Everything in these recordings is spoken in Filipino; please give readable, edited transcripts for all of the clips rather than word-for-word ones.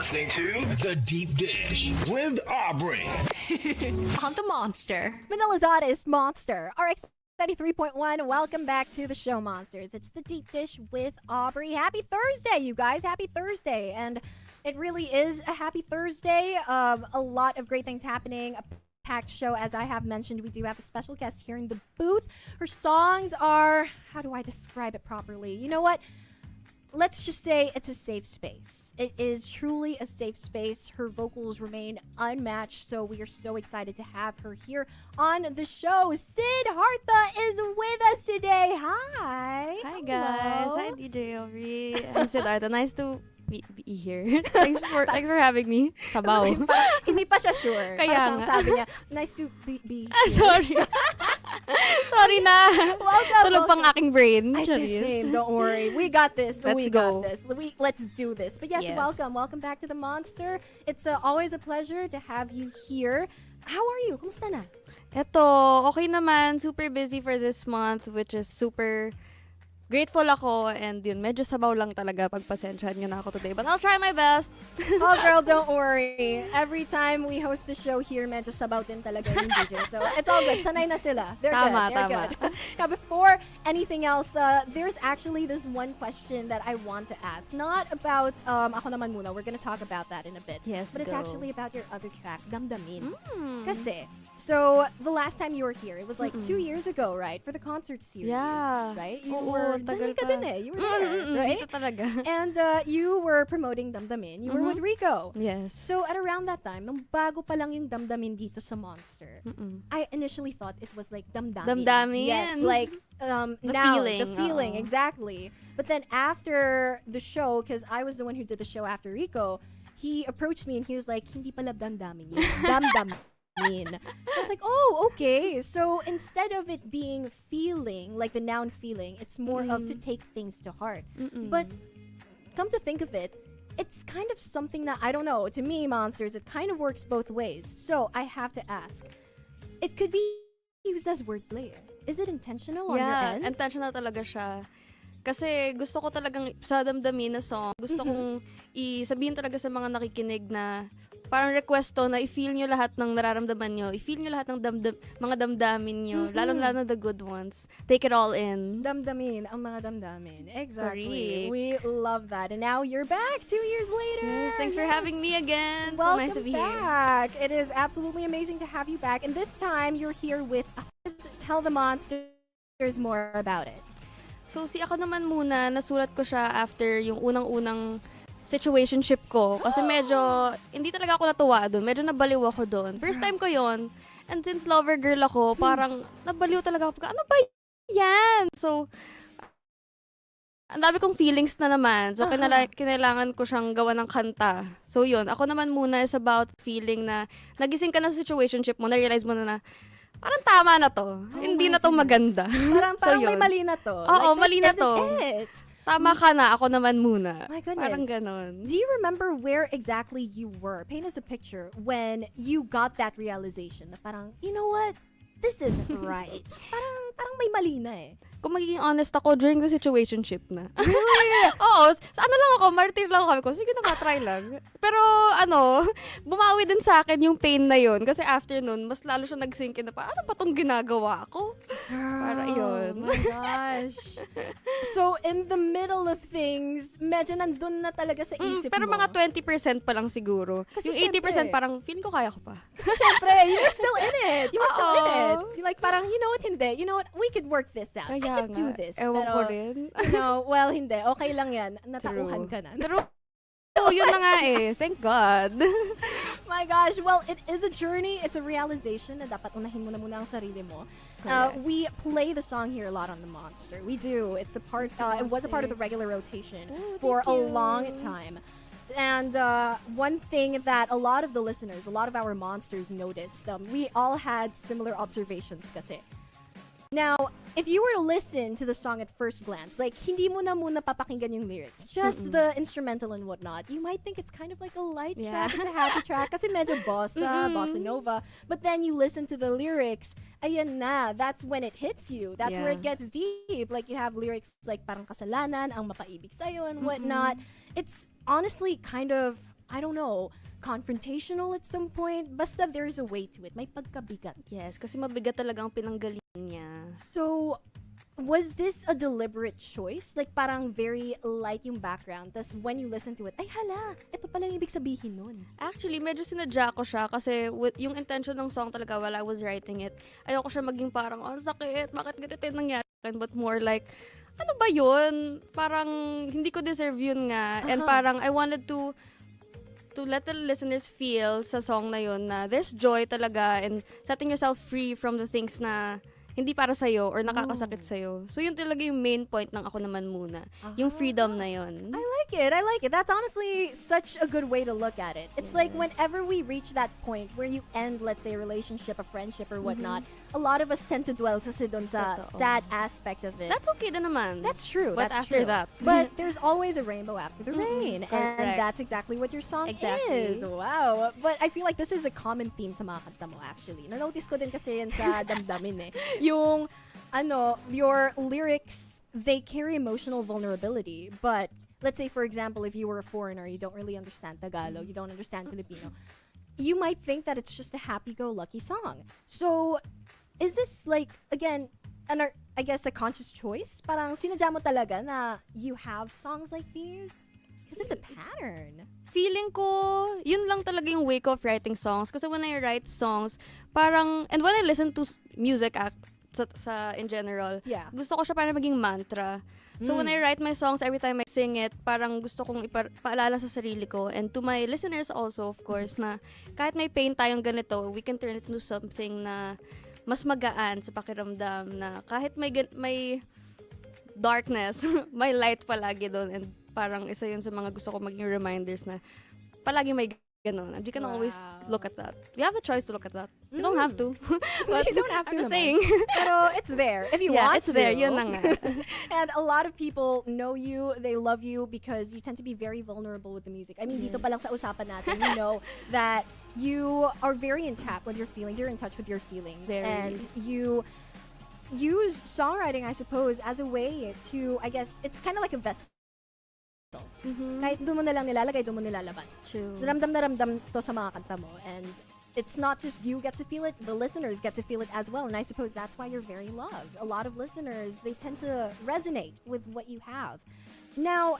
listening to The Deep Dish with Aubrey. On the Monster. Manila's hottest Monster RX93.1. Welcome back to the show, Monsters. It's the Deep Dish with Aubrey. Happy Thursday, you guys. Happy Thursday. And it really is a happy Thursday. A lot of great things happening. A packed show, as I have mentioned. We do have a special guest here in the booth. Her songs are, how do I describe it properly? You know what? Let's just say it's a safe space. It is truly a safe space. Her vocals remain unmatched, so we are so excited to have her here on the show. SYD HARTHA is with us today. Hi. Hi guys. Hello. Hi DJ Aubrey. I'm SYD HARTHA. Nice to be here. Thanks for having me. Sabaw. Hindi pa siya sure. Kaya Parang nga. sabi niya, nice to be here. Sorry. Sorry na. Welcome. Tulog pang aking brain. I the Charis. same. Don't worry. We got this. Let's we go. got this. Let's do this. But yes, Yes. welcome. Welcome back to the Monster. It's always a pleasure to have you here. How are you? Kumusta na? Eto, okay naman. Super busy for this month, which is super grateful ako. And yun, medyo sabaw lang talaga. Pagpasensyahan nyo na ako today. But I'll try my best. Oh, girl, don't worry. Every time we host the show here, medyo sabaw din talaga yung DJ. So, it's all good. Sanay na sila. They're Tama, good. They're tama. good. Now, before anything else, there's actually this one question that I want to ask. Not about, ako naman muna. We're gonna talk about that in a bit. Yes, But it's go. actually about your other track, Damdamin. Mm. Kasi, so, the last time you were here, it was like 2 years ago, right? For the concert series, Yeah. right? You Oo, were, tagal ka pa. din eh. You were there, right? Dito talaga. And you were promoting Damdamin. You were with Rico. Yes. So at around that time, nung bago pa lang yung Damdamin dito sa Monster, I initially thought it was like Damdamin. Damdamin. Yes, like now, feeling, the feeling, oo. exactly. But then after the show, because I was the one who did the show after Rico, he approached me and he was like, hindi pala Damdamin yun. Damdamin. So I was like, oh, okay. So instead of it being feeling, like the noun feeling, it's more of to take things to heart. But come to think of it, it's kind of something that, I don't know, to me, Monsters, it kind of works both ways. So I have to ask, it could be used as wordplay. Is it intentional on your Yeah, end? intentional talaga siya. Kasi gusto ko talagang sa Damdamin na song, gusto kong isabihin talaga sa mga nakikinig na parang request to na i-feel nyo lahat ng nararamdaman nyo. I-feel nyo lahat ng mga damdamin nyo. Lalo-lalo the good ones. Take it all in. Damdamin, ang mga damdamin. Exactly. Correct. We love that. And now you're back 2 years later. Yes, thanks for having me again. Welcome so nice to be here. back. It is absolutely amazing to have you back. And this time, you're here with us. Tell the Monsters more about it. So si ako naman muna, nasulat ko siya after yung unang-unang situationship ko. Kasi medyo, hindi talaga ako natuwa doon. Medyo nabaliw ako doon. First time ko yon. And since lover girl ako, parang nabaliw talaga ako. Ano ba yan? So, ang dami kong feelings na naman. So, kinailangan ko siyang gawa ng kanta. So, yun. Ako naman muna is about feeling na nagising ka na sa situationship mo, na-realize mo na parang tama na to. Hindi na to maganda. Parang may yun. mali na to. Oo, Like, mali this na to. isn't it. Tama ka na, ako naman muna. My goodness. Parang ganon. Do you remember where exactly you were? Paint us a picture when you got that realization na parang, you know what? This isn't right. parang may mali na eh. Kung magiging honest ako, during the situationship na. Really? Oo, sa ano lang ako, martyr lang ako. Sige na try lang. Pero bumawi din sa akin yung pain na yun. Kasi after nun, mas lalo siya nag-sink in na ano ba tong ginagawa ko? Para yun. Oh my gosh. So, in the middle of things, medyo nandun na talaga sa isip Pero mo. mga 20% pa lang siguro. Kasi yung 80% syempre, parang, feeling ko kaya ko pa. Kasi syempre, you were still in it. You were still in it. Oo. You're like, parang, you know what, hindi. You know what, we could work this out. I Kaya could do nga. this. Ewan Pero, ko rin. you know, well, hindi. Okay lang yan. Natauhan ka na. True. Oh, yun na nga eh. Thank God. My gosh. Well, it is a journey. It's a realization na dapat unahin mo na muna ang sarili mo. Correct. We play the song here a lot on The Monster. We do. It's a part, it was a part of the regular rotation for a long time. And one thing that a lot of the listeners, a lot of our Monsters noticed, we all had similar observations kasi. Now, if you were to listen to the song at first glance, like, hindi mo na muna papakinggan yung lyrics, just the instrumental and whatnot, you might think it's kind of like a light track, it's a happy track, kasi medyo bossa nova. But then you listen to the lyrics, ayan na, that's when it hits you. That's where it gets deep. Like, you have lyrics like, parang kasalanan, ang mapaibig sa'yo and whatnot. It's honestly kind of I don't know, confrontational at some point. Basta there's a way to it. May pagkabigat. Yes, kasi mabigat talaga ang pinanggalingan niya. So, was this a deliberate choice? Like, parang very light yung background. Tas when you listen to it, ay hala, ito pala yung ibig sabihin nun. Actually, medyo sinadya ko siya kasi yung intention ng song talaga while I was writing it, ayoko siya maging parang, oh, sakit, bakit ganito yung nangyari? But more like, ano ba yun? Parang hindi ko deserve yun nga. And parang I wanted to let the listeners feel sa song na yun na there's joy talaga and setting yourself free from the things na hindi para sa'yo or nakakasakit sa'yo. So, yun talaga yung main point ng Ako Naman Muna. Yung freedom na yun. I like it. That's honestly such a good way to look at it. It's like whenever we reach that point where you end, let's say, a relationship, a friendship, or whatnot, a lot of us tend to dwell kasi dun sa sad aspect of it. That's okay din naman. That's true. But that's after true. that. But there's always a rainbow after the rain. And Correct. that's exactly what your song Exactly. is. Wow. But I feel like this is a common theme sa mga kanta mo, actually. Na-notice ko din kasi yan sa Damdamin eh. Yung, your lyrics, they carry emotional vulnerability. But let's say, for example, if you were a foreigner, you don't really understand Tagalog, you don't understand Filipino, you might think that it's just a happy-go-lucky song. So, is this like, again, I guess a conscious choice? Parang sinadya mo talaga na you have songs like these? Because it's a pattern. Feeling ko, yun lang talaga yung way of writing songs. Kasi when I write songs, parang, and when I listen to music in general, gusto ko siya parang maging mantra. So when I write my songs, every time I sing it, parang gusto kong ipaalala sa sarili ko. And to my listeners also, of course, na kahit may pain tayong ganito, we can turn it into something na mas magaan sa pakiramdam na kahit may darkness, may light palagi doon. And parang isa yun sa mga gusto ko maging reminders na palagi may ganun. And you can always look at that. You have the choice to look at that. You don't have to. But You don't have to. I'm just naman. saying. Pero it's there if you Yeah, want it's to. there. Yun na nga. And a lot of people know you, they love you because you tend to be very vulnerable with the music. I mean, dito pa lang sa usapan natin, you know that you are very in tap with your feelings. You're in touch with your feelings. Very. And you use songwriting, I suppose, as a way to, I guess, it's kind of like a vessel. Kahit doon mo na lang nilalagay, doon mo nilalabas. True. Ramdam na ramdam to sa mga kanta mo. And it's not just you get to feel it, the listeners get to feel it as well. And I suppose that's why you're very loved. A lot of listeners, they tend to resonate with what you have. Now,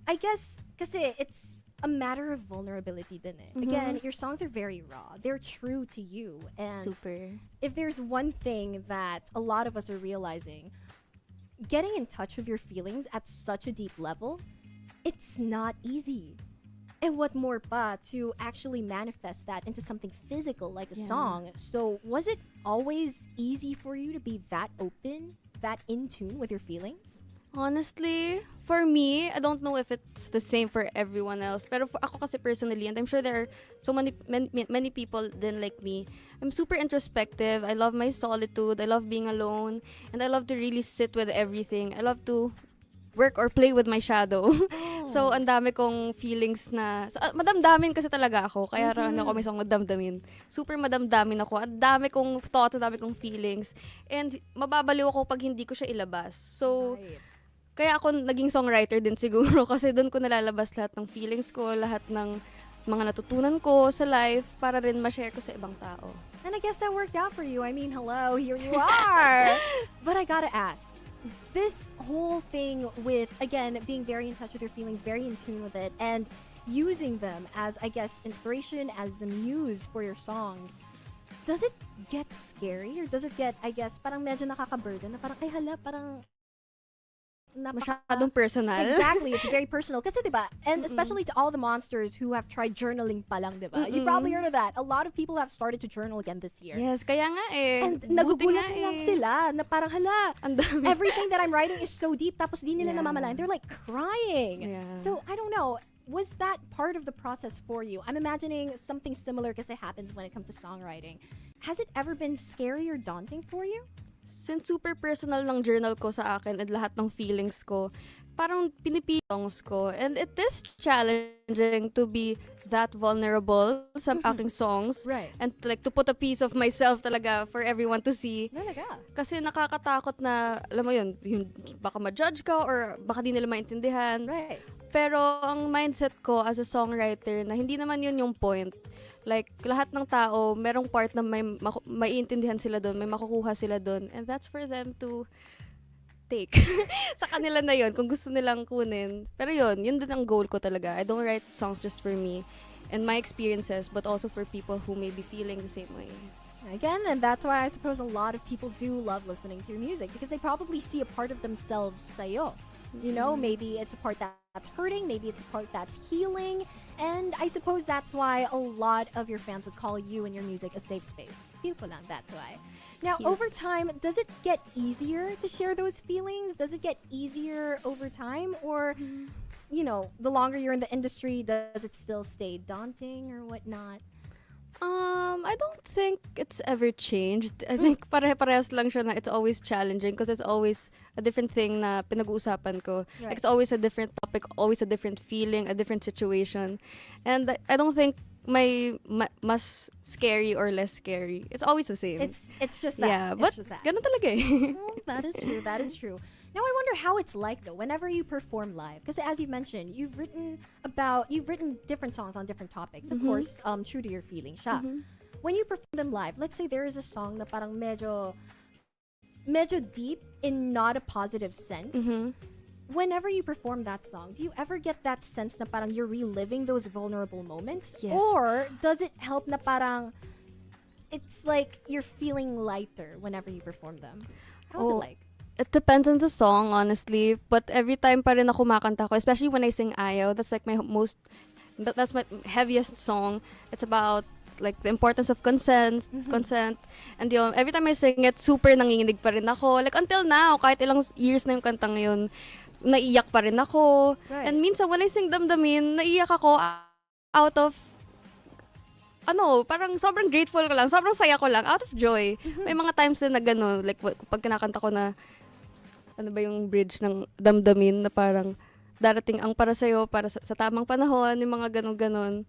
I guess, kasi it's a matter of vulnerability din eh. Again, your songs are very raw. They're true to you. And Super. if there's one thing that a lot of us are realizing, getting in touch with your feelings at such a deep level, it's not easy. And what more pa to actually manifest that into something physical like a song. So was it always easy for you to be that open, that in tune with your feelings? Honestly, for me, I don't know if it's the same for everyone else. Pero for ako kasi personally, and I'm sure there are so many people then like me, I'm super introspective. I love my solitude. I love being alone. And I love to really sit with everything. I love to work or play with my shadow. So, ang dami kong feelings na... madamdamin kasi talaga ako. Kaya ako may song madamdamin. Super madamdamin ako. Ang dami kong thoughts, ang dami kong feelings. And mababaliw ako pag hindi ko siya ilabas. So... Kaya ako naging songwriter din siguro kasi doon ko nalalabas lahat ng feelings ko, lahat ng mga natutunan ko sa life para rin ma-share ko sa ibang tao. And I guess that worked out for you. I mean, hello, here you are. But I gotta ask, this whole thing with, again, being very in touch with your feelings, very in tune with it, and using them as, I guess, inspiration, as a muse for your songs, does it get scary? Or does it get, I guess, parang medyo nakaka-burden na parang, ay hala, parang... Masyadong personal. Exactly, it's very personal. Kasi diba, and especially to all the monsters who have tried journaling pa lang, diba? You probably heard of that. A lot of people have started to journal again this year. Yes, kaya nga eh. And Buti nagugulat nga na lang eh. sila na parang hala, Ang dami. everything that I'm writing is so deep tapos di nila Yeah. namamalayan. They're like crying. Yeah. So, I don't know. Was that part of the process for you? I'm imagining something similar kasi happens when it comes to songwriting. Has it ever been scary or daunting for you? Since super personal ng journal ko sa akin at lahat ng feelings ko, parang pinipili songs ko. And it is challenging to be that vulnerable sa aking songs. Right. And like to put a piece of myself talaga for everyone to see. Talaga. Kasi nakakatakot na, alam mo yun, baka ma-judge ka or baka di nila maintindihan. Right. pero ang mindset ko as a songwriter na hindi naman yun yung point. Like, lahat ng tao, merong part na maiintindihan sila doon, may makukuha sila doon. And that's for them to take. Sa kanila na yun, kung gusto nilang kunin. Pero yun din ang goal ko talaga. I don't write songs just for me and my experiences, but also for people who may be feeling the same way. Again, and that's why I suppose a lot of people do love listening to your music because they probably see a part of themselves sa'yo. You know, maybe it's a part that's hurting, maybe it's a part that's healing, and I suppose that's why a lot of your fans would call you and your music a safe space. Feel ko lang, that's why. Now, Cute. over time, does it get easier to share those feelings? Does it get easier over time? Or, you know, the longer you're in the industry, does it still stay daunting or whatnot? I don't think it's ever changed. I think pare-parehas lang siya na it's always challenging because it's always a different thing na pinag-uusapan ko. Right. Like, it's always a different topic, always a different feeling, a different situation. And I don't think may mas scary or less scary. It's always the same. It's just that. Yeah, It's but just that. ganun talaga eh. Oh, that is true. That is true. Now I wonder how it's like though whenever you perform live, because as you mentioned, you've written different songs on different topics, of course, true to your feelings. Siya. When you perform them live, let's say there is a song na parang medyo deep in not a positive sense. Whenever you perform that song, do you ever get that sense na parang you're reliving those vulnerable moments? Yes. Or does it help na parang it's like you're feeling lighter whenever you perform them? How's it like? It depends on the song, honestly. But every time pa rin ako kumakanta ko, especially when I sing Ayaw, that's like that's my heaviest song. It's about like the importance of consent. And yun, every time I sing it, super nanginginig pa rin ako. Like until now, kahit ilang years na yung kantang yun, naiiyak pa rin ako. Right. And minsan when I sing Damdamin, naiiyak ako out of parang sobrang grateful ko lang, sobrang saya ko lang, out of joy. May mga times din na gano'n, like pag kinakanta ko na ano ba yung bridge ng Damdamin na parang darating ang para sa'yo, para sa tamang panahon, yung mga ganon-ganon.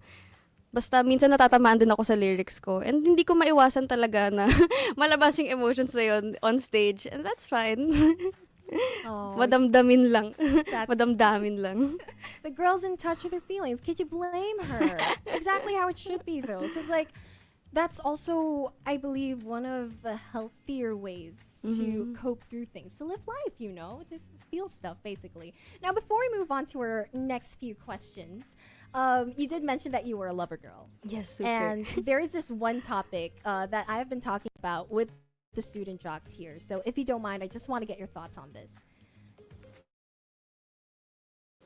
Basta minsan natatamaan din ako sa lyrics ko. And hindi ko maiwasan talaga na malabas yung emotions na yun on stage. And that's fine. Oh, Madamdamin lang. That's- Madamdamin lang. the girl's in touch with her feelings. Could you blame her? Exactly how it should be, though. Because, like, that's also, I believe, one of the healthier ways to cope through things. To live life, you know, to feel stuff, basically. Now, before we move on to our next few questions, you did mention that you were a lover girl. Yes, super. And there is this one topic that I have been talking about with the student jocks here. So if you don't mind, I just want to get your thoughts on this.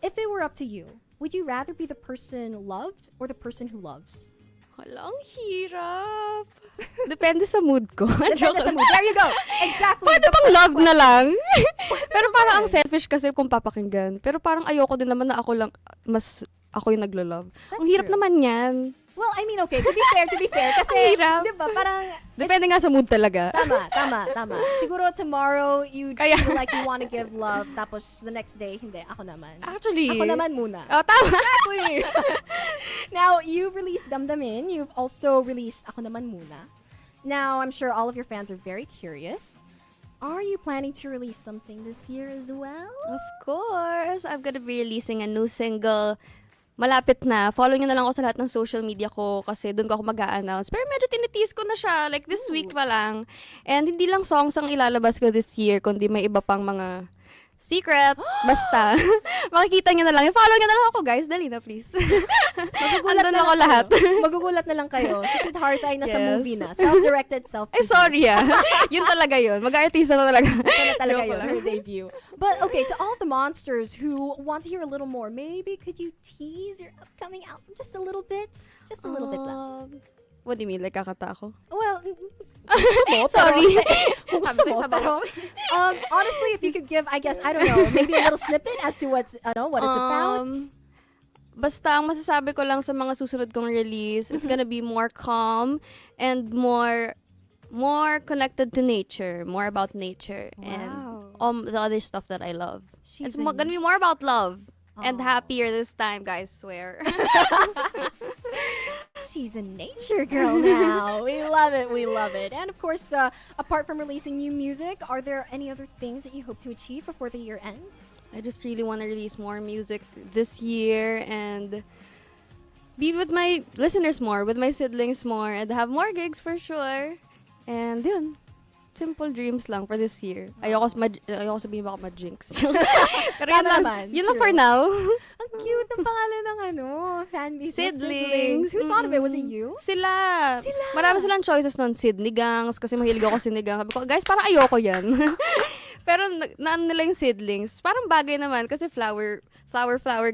If it were up to you, would you rather be the person loved or the person who loves? Hala, ang hirap. Depende sa mood ko. Depende sa mood. There you go. Exactly. Pwede The bang first love na question. lang? Pero parang ang selfish kasi kung papakinggan. Pero parang ayoko din naman na ako yung naglo-love. Ang hirap true. naman yan. Well, I mean, okay, to be fair, kasi, Ang hirap. di ba, parang, Depende nga sa mood talaga. tama. Siguro tomorrow, you Kaya- feel like you want to give love, tapos the next day, hindi, ako naman. Actually. Ako naman muna. Oh, tama. Exactly. Now, you've released Damdamin. You've also released Ako Naman Muna. Now, I'm sure all of your fans are very curious. Are you planning to release something this year as well? Of course. I'm gonna be releasing a new single. Malapit na. Follow nyo na lang ako sa lahat ng social media ko kasi doon ko ako mag-a-announce. Pero medyo tinitease ko na siya. Like this week pa lang. And hindi lang songs ang ilalabas ko this year, kundi may iba pang mga secret. Basta. Makikita nyo na lang. Follow nyo na lang ako, guys. Dali na, please. Andun ako lahat. Magugulat na lang kayo. Si SYD HARTHA ay nasa Yes. movie na. Self-directed, Ay, sorry yun talaga yun. Mag-artista na talaga. Ito na talaga Joke yun, lang. her debut. But okay, to all the monsters who want to hear a little more, maybe could you tease your upcoming album just a little bit? Just a little bit lang. What do you mean? Like, kakanta ako? Well, Sorry. gusto mo, Sabi pero, honestly, if you could give, I guess, I don't know, maybe a little snippet as to what it's about. Basta ang masasabi ko lang sa mga susunod kong release, it's gonna be more calm and more connected to nature, more about nature and the other stuff that I love. She's It's gonna be more about love and happier this time, guys, swear. She's a nature girl now. We love it. We love it. And of course, apart from releasing new music, are there any other things that you hope to achieve before the year ends? I just really want to release more music this year and be with my listeners more, with my siblings more, and have more gigs for sure. And yun, simple dreams lang for this year. Ayoko sabihin baka ma-jinx. Pero yun lang for now. Ang cute ng pangalan ng fan base. Siblings. Who thought of it? Was it you? Sila. Marami silang choices nun. Sinigangs, kasi mahilig ako sinigang. Sabi ko, guys, parang ayoko yan. Pero naan nila yung seedlings. Parang bagay naman kasi flower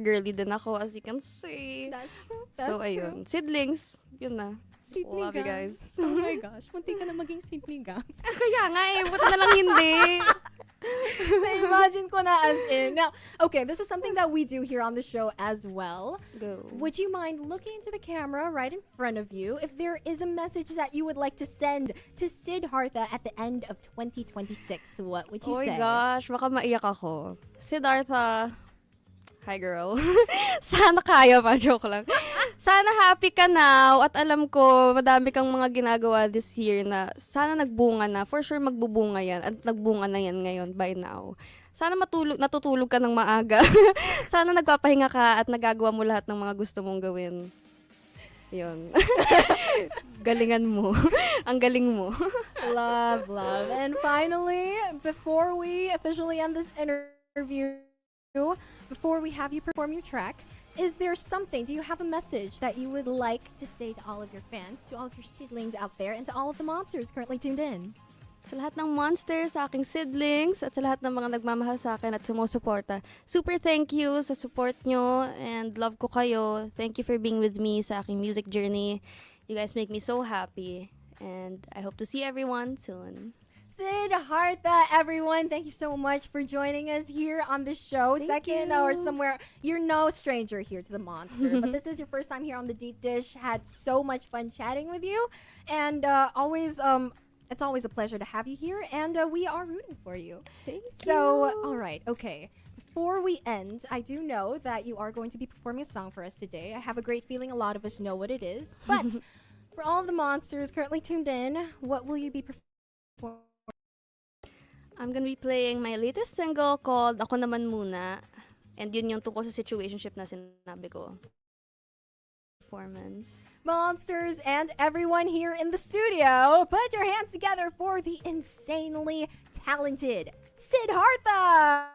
girly din ako, as you can see. That's true. So, ayun. Seedlings, yun na. Sinigang. Love you guys. Oh my gosh, munti ka na maging sinigang. Kaya nga buti na lang hindi. Imagine ko na as in. Now, okay, this is something that we do here on the show as well. Go. Would you mind looking into the camera right in front of you if there is a message that you would like to send to SYD HARTHA at the end of 2026? What would you say? Oh my gosh, baka maiyak ako. SYD HARTHA, hi girl. Sana kaya pa, joke lang. Sana happy ka now at alam ko madami kang mga ginagawa this year na sana nagbunga na. For sure magbubunga yan at nagbunga na yan ngayon by now. Sana natutulog ka ng maaga. Sana nagpapahinga ka at nagagawa mo lahat ng mga gusto mong gawin. Yun. Galingan mo. Ang galing mo. Love. And finally, before we officially end this interview, before we have you perform your track, do you have a message that you would like to say to all of your fans, to all of your seedlings out there, and to all of the monsters currently tuned in? Sa lahat ng monsters, sa aking siblings, at sa lahat ng mga nagmamahal sa akin at sumusuporta, super thank you sa support nyo and love ko kayo. Thank you for being with me sa aking music journey. You guys make me so happy and I hope to see everyone soon. SYD HARTHA, everyone, thank you so much for joining us here on this show. You're no stranger here to the Monster, but this is your first time here on the Deep Dish. Had so much fun chatting with you, and it's always a pleasure to have you here, and we are rooting for you. Thank you. So, all right, okay. Before we end, I do know that you are going to be performing a song for us today. I have a great feeling a lot of us know what it is, but for all of the monsters currently tuned in, what will you be performing? I'm gonna be playing my latest single called Ako Naman Muna. And yun yung tungkol sa situationship na sinabi ko. Performance. Monsters and everyone here in the studio, put your hands together for the insanely talented SYD HARTHA!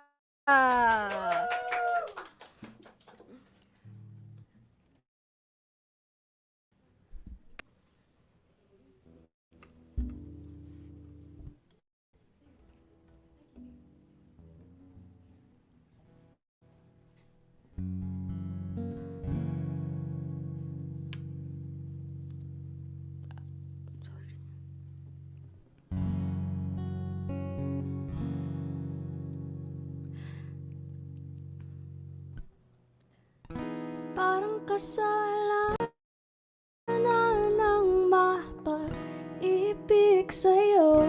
Parang kasalanan ng mapaibig sa'yo.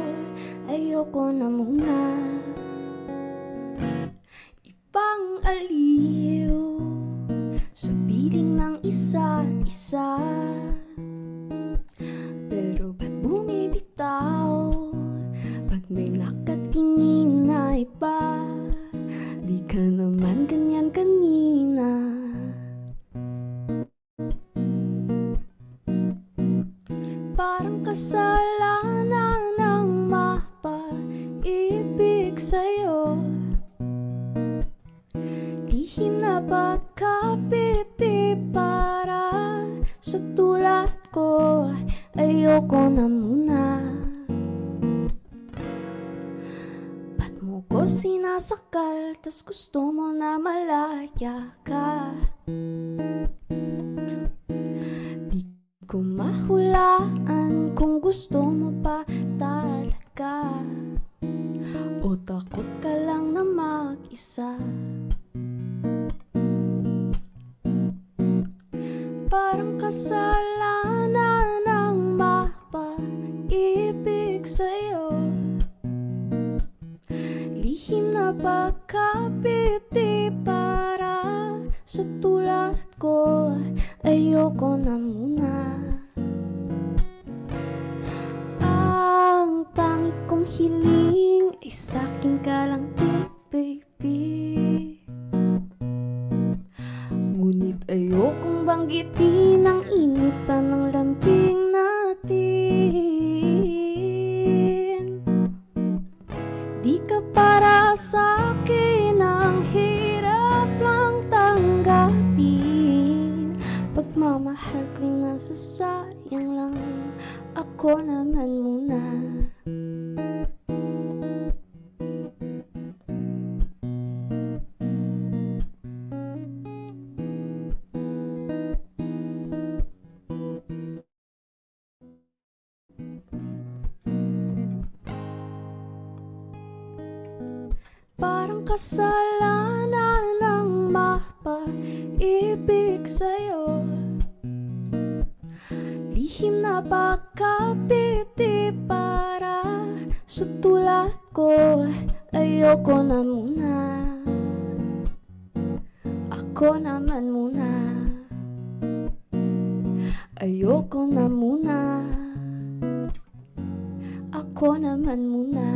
Ayoko na muna ibang aliw sa piling ng isa't isa. Pero ba't bumibitaw pag may nakatingin na iba? Di ka naman ganyan kanina. Parang kasalanan ng mapaibig sa'yo. Lihim na pagkapiti para sa tulad ko. Ayoko na muna. Ba't mo ko sinasakal, tas gusto mo na malaya ka? Di ko mahulaan kung gusto mo pa talaga o takot ka lang na mag-isa. Parang kasalanan ng mapaibig sa'yo. Lihim na pagkapiti para sa tulad ko. Ayoko na muna. Ang tangi kong hiling ay sa'kin ka lang din, baby. Ayokong banggitin ang init pa ng lambing natin. Di ka para sa akin, ang hirap lang tanggapin. Pagmamahal ko'y nasasayang lang, ako naman muna. Parang kasalanan ang mapaibig sa'yo. Lihim na pagkapiti para sutulat ko. Ayoko na muna, ako naman muna. Ayoko na muna, ako naman muna.